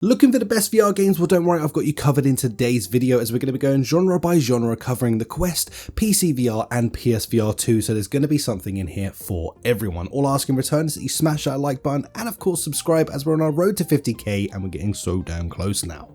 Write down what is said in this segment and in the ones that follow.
Looking for the best VR games? Well, don't worry, I've got you covered in today's video as we're going to be going genre by genre covering the Quest, PCVR and PSVR 2, so there's going to be something in here for everyone. All I ask in return is that you smash that like button and of course subscribe as we're on our road to 50k and we're getting so damn close now.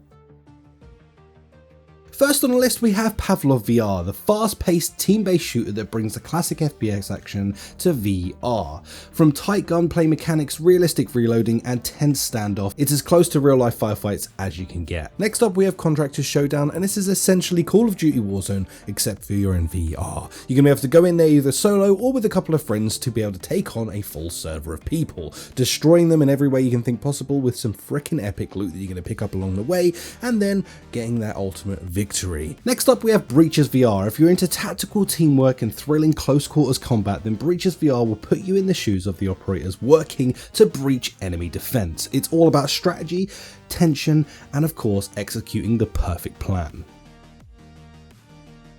First on the list we have Pavlov VR, the fast-paced team-based shooter that brings the classic FPS action to VR. From tight gunplay mechanics, realistic reloading and tense standoff, it's as close to real-life firefights as you can get. Next up we have Contractors Showdown, and this is essentially Call of Duty Warzone except for you're in VR. You're going to be able to go in there either solo or with a couple of friends to be able to take on a full server of people, destroying them in every way you can think possible with some frickin' epic loot that you're going to pick up along the way, and then getting that ultimate victory. Next up we have Breaches VR. If you're into tactical teamwork and thrilling close quarters combat, then Breaches VR will put you in the shoes of the operators working to breach enemy defense. It's all about strategy, tension, and of course executing the perfect plan.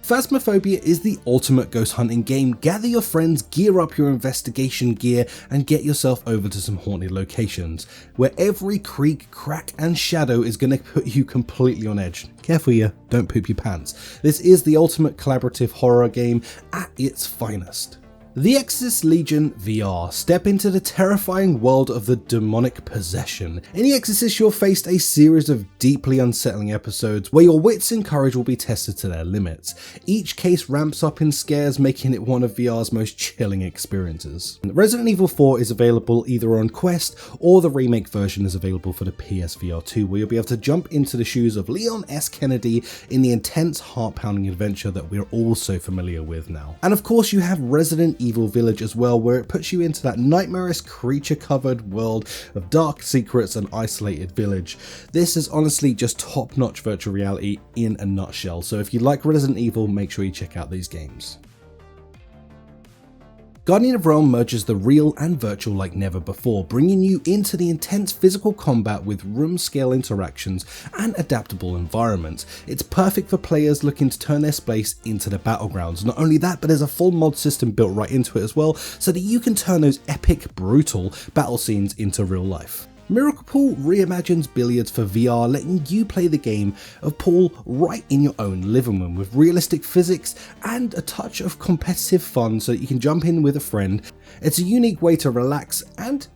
Phasmophobia is the ultimate ghost hunting game. Gather your friends, gear up your investigation gear, and get yourself over to some haunted locations, where every creak, crack, and shadow is going to put you completely on edge. Careful you don't poop your pants. This is the ultimate collaborative horror game at its finest. The Exorcist Legion VR. Step into the terrifying world of the demonic possession. In The Exorcist, you'll face a series of deeply unsettling episodes where your wits and courage will be tested to their limits. Each case ramps up in scares, making it one of VR's most chilling experiences. Resident Evil 4 is available either on Quest or the remake version is available for the PSVR 2, where you'll be able to jump into the shoes of Leon S. Kennedy in the intense, heart-pounding adventure that we're all so familiar with now. And of course, you have Resident Evil Village as well, where it puts you into that nightmarish creature-covered world of dark secrets and isolated village. This is honestly just top-notch virtual reality in a nutshell, so if you like Resident Evil, make sure you check out these games. Guardian of Realm merges the real and virtual like never before, bringing you into the intense physical combat with room-scale interactions and adaptable environments. It's perfect for players looking to turn their space into the battlegrounds. Not only that, but there's a full mod system built right into it as well, so that you can turn those epic, brutal battle scenes into real life. Miracle Pool reimagines billiards for VR, letting you play the game of pool right in your own living room with realistic physics and a touch of competitive fun so that you can jump in with a friend. It's a unique way to relax and,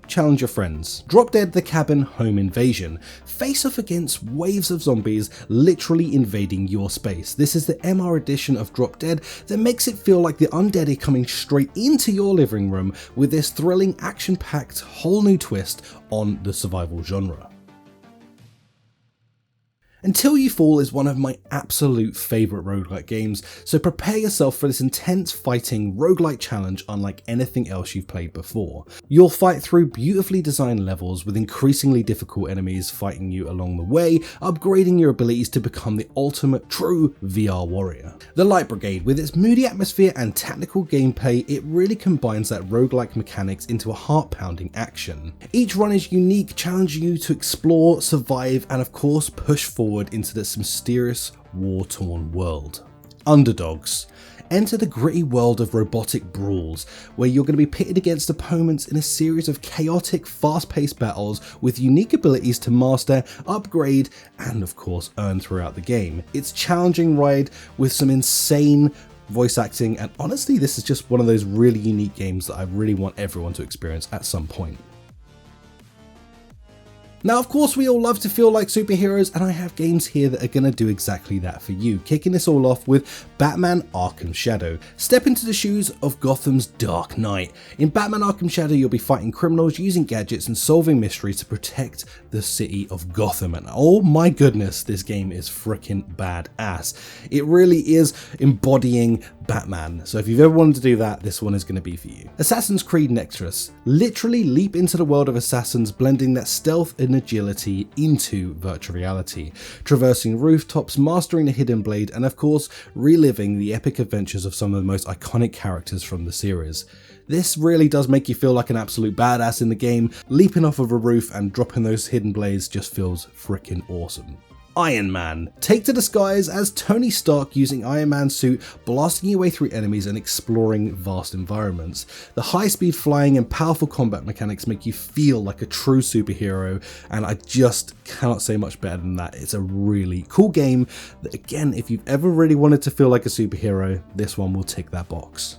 challenge your friends. Drop Dead the Cabin Home Invasion. Face off against waves of zombies literally invading your space. This is the MR edition of Drop Dead that makes it feel like the undead are coming straight into your living room with this thrilling, action-packed, whole new twist on the survival genre. Until You Fall is one of my absolute favourite roguelike games, so prepare yourself for this intense fighting roguelike challenge unlike anything else you've played before. You'll fight through beautifully designed levels with increasingly difficult enemies fighting you along the way, upgrading your abilities to become the ultimate true VR warrior. The Light Brigade, with its moody atmosphere and tactical gameplay, it really combines that roguelike mechanics into a heart-pounding action. Each run is unique, challenging you to explore, survive, and of course push forward into this mysterious, war-torn world. Underdogs. Enter the gritty world of robotic brawls, where you're going to be pitted against opponents in a series of chaotic, fast-paced battles with unique abilities to master, upgrade, and of course earn throughout the game. It's a challenging ride with some insane voice acting, and honestly this is just one of those really unique games that I really want everyone to experience at some point. Now, of course, we all love to feel like superheroes, and I have games here that are going to do exactly that for you. Kicking this all off with Batman Arkham Shadow. Step into the shoes of Gotham's Dark Knight. In Batman Arkham Shadow, you'll be fighting criminals, using gadgets, and solving mysteries to protect the city of Gotham. And oh my goodness, this game is freaking badass. It really is embodying Batman. So if you've ever wanted to do that, this one is going to be for you. Assassin's Creed Nexus. Literally leap into the world of Assassins, blending that stealth and agility into virtual reality, traversing rooftops, mastering the hidden blade, and of course reliving the epic adventures of some of the most iconic characters from the series. This really does make you feel like an absolute badass in the game. Leaping off of a roof and dropping those hidden blades just feels freaking awesome. Iron Man. Take to the skies as Tony Stark using Iron Man's suit, blasting your way through enemies and exploring vast environments. The high-speed flying and powerful combat mechanics make you feel like a true superhero, and I just cannot say much better than that. It's a really cool game that, again, if you've ever really wanted to feel like a superhero, this one will tick that box.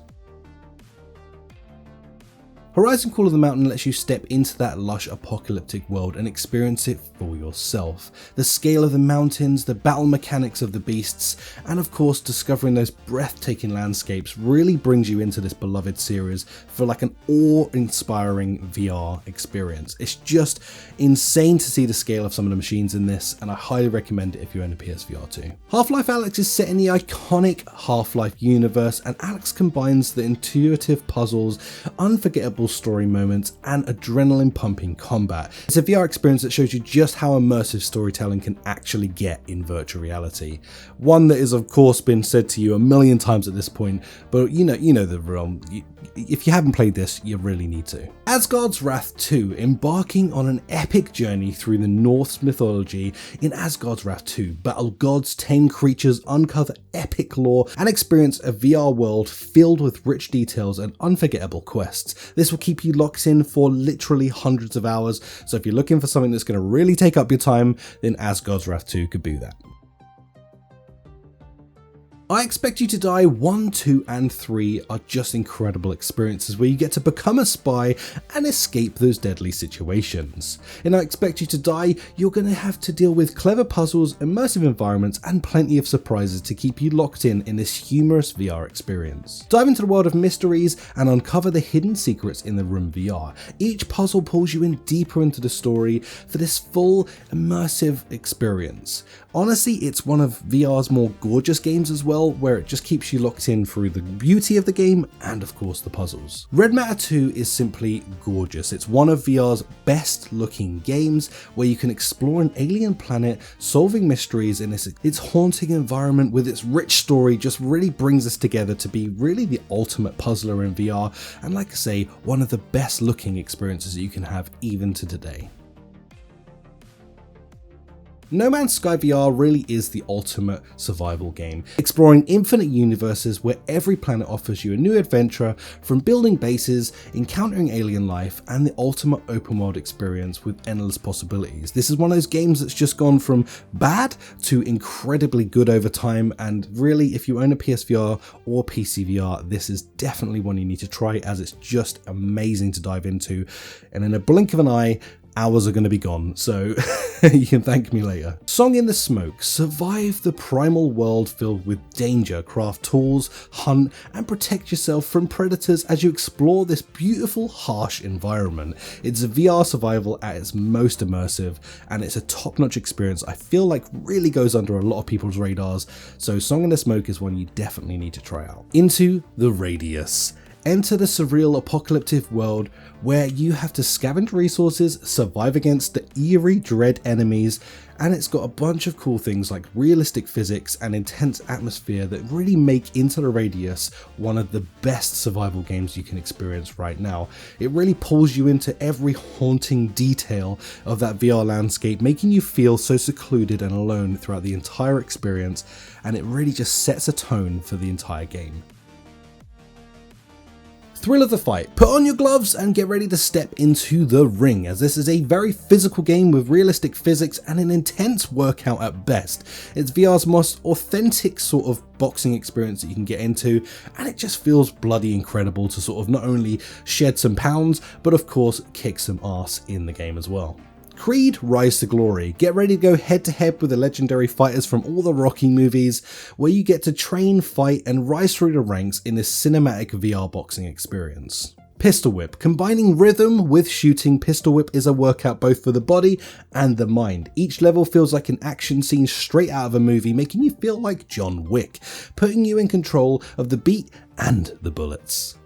Horizon Call of the Mountain lets you step into that lush apocalyptic world and experience it for yourself. The scale of the mountains, the battle mechanics of the beasts, and of course discovering those breathtaking landscapes really brings you into this beloved series for like an awe-inspiring VR experience. It's just insane to see the scale of some of the machines in this, and I highly recommend it if you own a PSVR 2. Half-Life Alyx is set in the iconic Half-Life universe, and Alyx combines the intuitive puzzles, unforgettable story moments, and adrenaline pumping combat. It's a VR experience that shows you just how immersive storytelling can actually get in virtual reality. One that has of course been said to you a million times at this point, but you know the realm. If you haven't played this, you really need to. Asgard's Wrath 2, embarking on an epic journey through the Norse mythology. In Asgard's Wrath 2, battle gods, tame creatures, uncover epic lore, and experience a VR world filled with rich details and unforgettable quests. This will keep you locked in for literally hundreds of hours, so if you're looking for something that's going to really take up your time, then Asgard's Wrath 2 could be that. I Expect You to Die 1, 2 and 3 are just incredible experiences where you get to become a spy and escape those deadly situations. In I Expect You to Die, you're going to have to deal with clever puzzles, immersive environments and plenty of surprises to keep you locked in this humorous VR experience. Dive into the world of mysteries and uncover the hidden secrets in the room VR. Each puzzle pulls you in deeper into the story for this full immersive experience. Honestly, it's one of VR's more gorgeous games as well, where it just keeps you locked in through the beauty of the game and of course the puzzles. Red Matter 2 is simply gorgeous. It's one of VR's best looking games where you can explore an alien planet, solving mysteries in its haunting environment with its rich story just really brings us together to be really the ultimate puzzler in VR, and like I say, one of the best looking experiences that you can have even to today. No Man's Sky VR really is the ultimate survival game, exploring infinite universes where every planet offers you a new adventure, from building bases, encountering alien life, and the ultimate open world experience with endless possibilities. This is one of those games that's just gone from bad to incredibly good over time, and really if you own a PSVR or PCVR, this is definitely one you need to try, as it's just amazing to dive into, and in a blink of an eye, hours are going to be gone, so you can thank me later. Song in the Smoke. Survive the primal world filled with danger, craft tools, hunt, and protect yourself from predators as you explore this beautiful, harsh environment. It's a VR survival at its most immersive, and it's a top-notch experience I feel like really goes under a lot of people's radars, so Song in the Smoke is one you definitely need to try out. Into the Radius. Enter the surreal apocalyptic world where you have to scavenge resources, survive against the eerie dread enemies, and it's got a bunch of cool things like realistic physics and intense atmosphere that really make Into the Radius one of the best survival games you can experience right now. It really pulls you into every haunting detail of that VR landscape, making you feel so secluded and alone throughout the entire experience, and it really just sets a tone for the entire game. Thrill of the Fight. Put on your gloves and get ready to step into the ring, as this is a very physical game with realistic physics and an intense workout at best. It's VR's most authentic sort of boxing experience that you can get into, and it just feels bloody incredible to sort of not only shed some pounds, but of course kick some ass in the game as well. Creed Rise to Glory. Get ready to go head to head with the legendary fighters from all the Rocky movies, where you get to train, fight and rise through the ranks in this cinematic VR boxing experience. Pistol Whip. Combining rhythm with shooting, Pistol Whip is a workout both for the body and the mind. Each level feels like an action scene straight out of a movie, making you feel like John Wick, putting you in control of the beat and the bullets.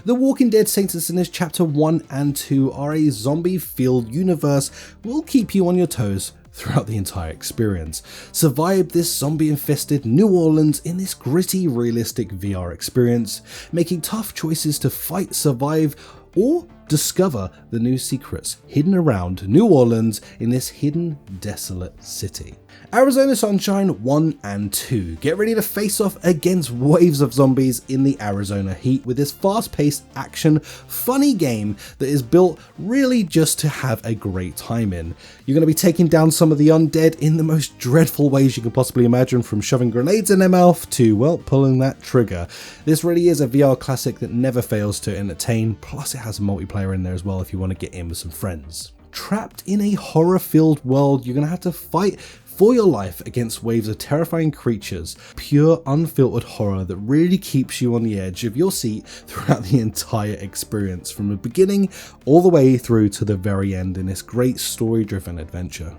The Walking Dead Saints and Sinners Chapter 1 and 2 are a zombie-filled universe will keep you on your toes throughout the entire experience. Survive this zombie-infested New Orleans in this gritty, realistic VR experience, making tough choices to fight, survive, or discover the new secrets hidden around New Orleans in this hidden, desolate city. Arizona Sunshine 1 and 2. Get ready to face off against waves of zombies in the Arizona heat with this fast-paced action, funny game that is built really just to have a great time in. You're going to be taking down some of the undead in the most dreadful ways you can possibly imagine, from shoving grenades in their mouth to, well, pulling that trigger. This really is a VR classic that never fails to entertain, plus it has multiplayer in there as well if you want to get in with some friends. Trapped in a horror-filled world, you're going to have to fight for your life against waves of terrifying creatures, pure unfiltered horror that really keeps you on the edge of your seat throughout the entire experience, from the beginning all the way through to the very end in this great story-driven adventure.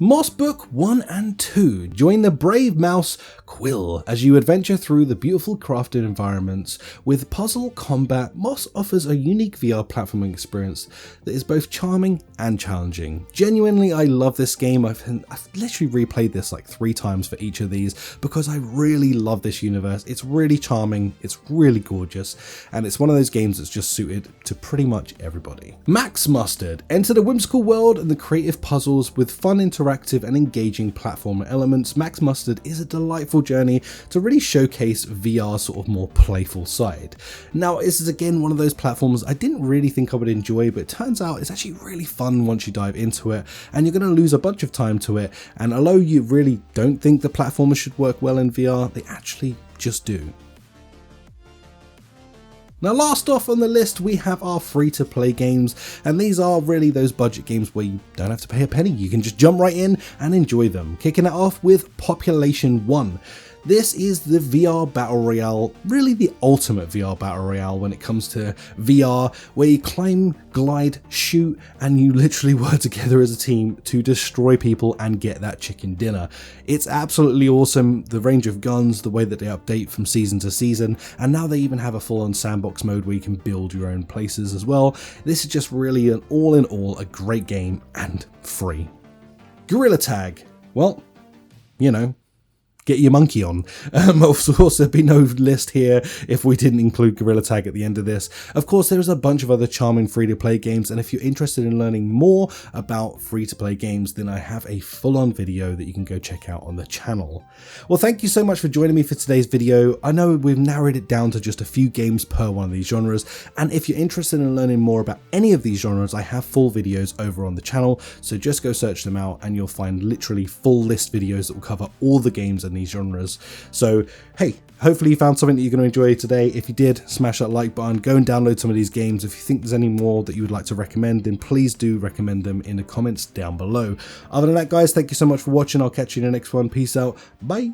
Moss Book 1 and 2. Join the brave mouse Quill as you adventure through the beautiful crafted environments. With puzzle combat, Moss offers a unique VR platforming experience that is both charming and challenging. Genuinely, I love this game. I've literally replayed this like 3 times for each of these because I really love this universe. It's really charming, it's really gorgeous, and it's one of those games that's just suited to pretty much everybody. Max Mustard. Enter the whimsical world and the creative puzzles with fun interactive and engaging platformer elements. Max Mustard is a delightful journey to really showcase VR's sort of more playful side. Now, this is again one of those platforms I didn't really think I would enjoy, but it turns out it's actually really fun once you dive into it, and you're going to lose a bunch of time to it, and although you really don't think the platformers should work well in VR, they actually just do. Now, last off on the list, we have our free-to-play games, and these are really those budget games where you don't have to pay a penny. You can just jump right in and enjoy them. Kicking it off with Population 1. This is the VR Battle Royale, really the ultimate VR Battle Royale when it comes to VR, where you climb, glide, shoot, and you literally work together as a team to destroy people and get that chicken dinner. It's absolutely awesome, the range of guns, the way that they update from season to season, and now they even have a full-on sandbox mode where you can build your own places as well. This is just really an all in all a great game and free. Gorilla Tag. Well, you know, get your monkey on. Of course, there'd be no list here if we didn't include Gorilla Tag at the end of this. Of course, there's a bunch of other charming free-to-play games, and if you're interested in learning more about free-to-play games, then I have a full-on video that you can go check out on the channel. Well, thank you so much for joining me for today's video. I know we've narrowed it down to just a few games per one of these genres, and if you're interested in learning more about any of these genres, I have full videos over on the channel, so just go search them out and you'll find literally full list videos that will cover all the games and these genres. So hey, hopefully you found something that you're going to enjoy today. If you did, smash that like button, go and download some of these games. If you think there's any more that you would like to recommend, then please do recommend them in the comments down below. Other than that, guys, thank you so much for watching. I'll catch you in the next one. Peace out. Bye.